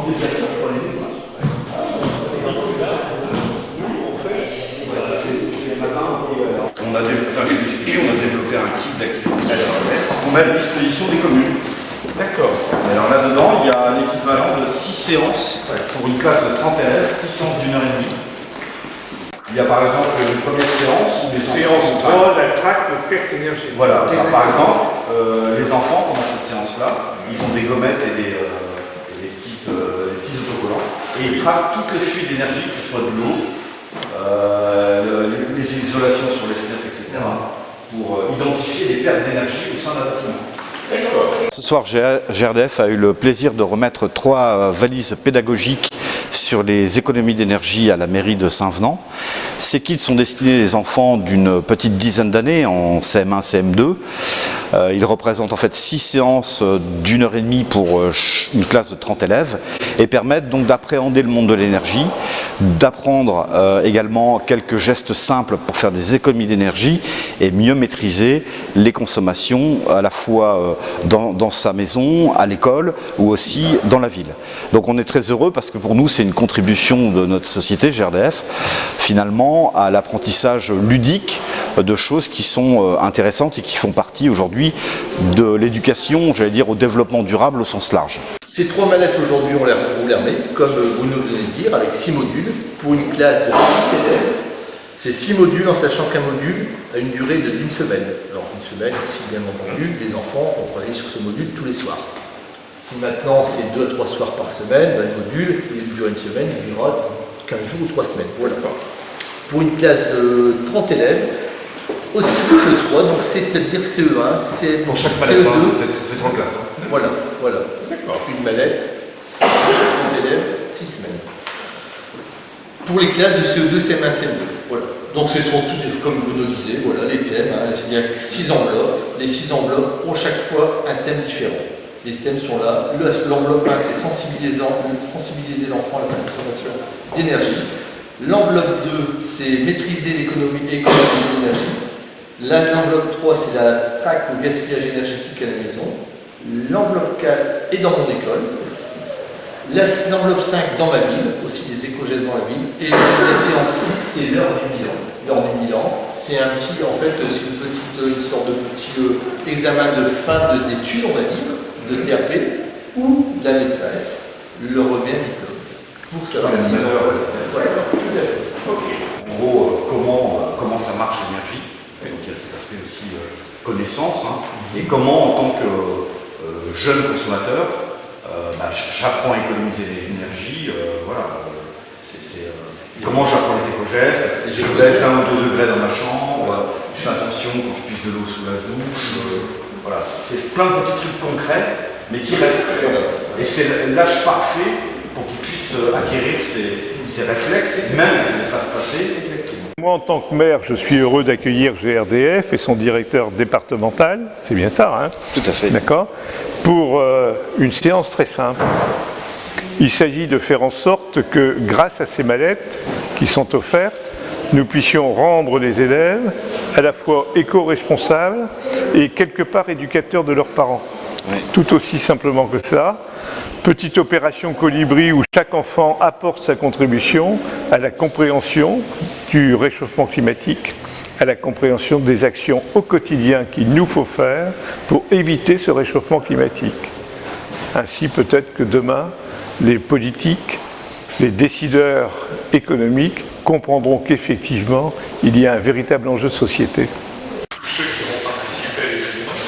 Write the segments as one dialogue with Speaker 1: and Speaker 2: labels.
Speaker 1: On a développé un kit d'activité qu'on met à la disposition des communes.
Speaker 2: D'accord.
Speaker 1: Alors là-dedans, il y a l'équivalent de 6 séances pour une classe de 30 élèves, 6 séances d'1 heure et demie. Il y a par exemple une première séance où les
Speaker 2: séance 3, la traque de perte énergétique.
Speaker 1: Voilà, alors, par exemple, les enfants pendant cette séance-là, ils ont des gommettes et des petits autocollants et ils traquent toutes les fuites d'énergie, que ce soit de l'eau, les isolations sur les fenêtres, etc., pour identifier les pertes d'énergie au sein d'un bâtiment.
Speaker 3: Ce soir, GRDF a eu le plaisir de remettre 3 valises pédagogiques sur les économies d'énergie à la mairie de Saint-Venant. Ces kits sont destinés aux enfants d'une petite dizaine d'années, en CM1, CM2. Ils représentent en fait 6 séances d'1 heure et demie pour une classe de 30 élèves et permettent donc d'appréhender le monde de l'énergie, d'apprendre également quelques gestes simples pour faire des économies d'énergie et mieux maîtriser les consommations à la fois dans sa maison, à l'école ou aussi dans la ville. Donc on est très heureux parce que pour nous c'est une contribution de notre société GRDF finalement à l'apprentissage ludique de choses qui sont intéressantes et qui font partie aujourd'hui de l'éducation, j'allais dire au développement durable au sens large.
Speaker 4: Ces 3 mallettes aujourd'hui on vous les remet, comme Bruno venait de dire, avec 6 modules pour une classe de 30 élèves. Ces 6 modules en sachant qu'un module a une durée d'1 semaine. Alors une semaine, si bien entendu, les enfants vont travailler sur ce module tous les soirs. Si maintenant c'est 2 à 3 soirs par semaine, le module, il dure 1 semaine, il durera 15 jours ou 3 semaines. Voilà. Pour une classe de 30 élèves, au cycle 3, donc c'est-à-dire CE1,
Speaker 1: Pour chaque
Speaker 4: CE2.
Speaker 1: mallette, ça fait 3 classes.
Speaker 4: Voilà. Une mallette, 30 élèves, 6 semaines. Pour les classes de CE2, CM1, CM2. Voilà. Donc ce sont toutes, comme Bruno disait, voilà les thèmes. Il y a 6 enveloppes. Les 6 enveloppes ont chaque fois un thème différent. Les thèmes sont là. L'enveloppe 1, c'est sensibiliser l'enfant à la consommation d'énergie. L'enveloppe 2, c'est maîtriser l'économie et économiser l'énergie. L'enveloppe 3, c'est la traque au gaspillage énergétique à la maison. L'enveloppe 4 est dans mon école. L'enveloppe 5 dans ma ville, aussi des éco-gestes dans la ville. Et la séance 6, c'est l'heure du bilan. L'heure du bilan, c'est un petit, en fait, c'est une sorte de petit examen de fin d'études, on va dire, de TAP, où la maîtresse le remet un diplôme. Pour savoir si ils ont... Voilà, tout à fait.
Speaker 1: En gros, comment ça marche l'énergie. Donc il y a cet aspect aussi connaissance. Et comment, en tant que jeune consommateur, j'apprends à économiser l'énergie. Comment j'apprends les éco-gestes. Je baisse 1 ou 2 degrés dans ma chambre. Je fais attention quand je pisse de l'eau sous la douche. Voilà, c'est plein de petits trucs concrets, mais qui restent. Et c'est l'âge parfait pour qu'ils puissent acquérir ces réflexes, même les fassent passer.
Speaker 2: Moi, en tant que maire, je suis heureux d'accueillir GRDF et son directeur départemental, c'est bien ça, hein?
Speaker 3: Tout à fait.
Speaker 2: D'accord. Pour une séance très simple. Il s'agit de faire en sorte que, grâce à ces mallettes qui sont offertes, nous puissions rendre les élèves à la fois éco-responsables et quelque part éducateurs de leurs parents.
Speaker 3: Oui.
Speaker 2: Tout aussi simplement que ça. Petite opération colibri où chaque enfant apporte sa contribution à la compréhension du réchauffement climatique, à la compréhension des actions au quotidien qu'il nous faut faire pour éviter ce réchauffement climatique. Ainsi peut-être que demain, les politiques, les décideurs économiques comprendront qu'effectivement, il y a un véritable enjeu de société.
Speaker 5: Ceux qui vont participer à l'événement,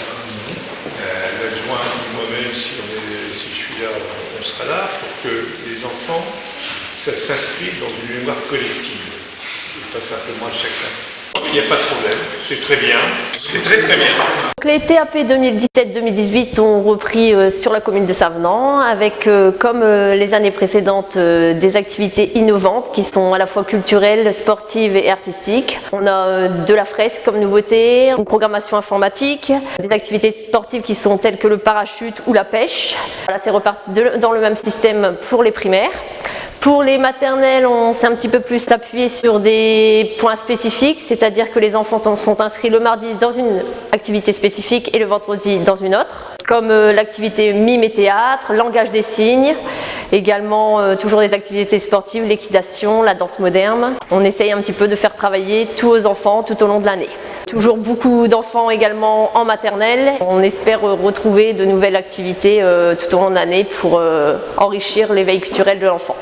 Speaker 5: l'adjoint et moi-même, si je suis là, on sera là, pour que les enfants, ça s'inscrive dans une mémoire collective, et pas simplement à chacun. Il n'y a pas de problème, c'est très bien, c'est très très bien.
Speaker 6: Les TAP 2017-2018 ont repris sur la commune de Savenant avec, comme les années précédentes, des activités innovantes qui sont à la fois culturelles, sportives et artistiques. On a de la fresque comme nouveauté, une programmation informatique, des activités sportives qui sont telles que le parachute ou la pêche. Voilà, c'est reparti dans le même système pour les primaires. Pour les maternelles, on s'est un petit peu plus appuyé sur des points spécifiques, c'est-à-dire que les enfants sont inscrits le mardi dans une activité spécifique et le vendredi dans une autre, comme l'activité mime et théâtre, langage des signes Également, toujours des activités sportives, l'équitation, la danse moderne. On essaye un petit peu de faire travailler tous les enfants tout au long de l'année. Toujours beaucoup d'enfants également en maternelle. On espère retrouver de nouvelles activités tout au long de l'année pour enrichir l'éveil culturel de l'enfant.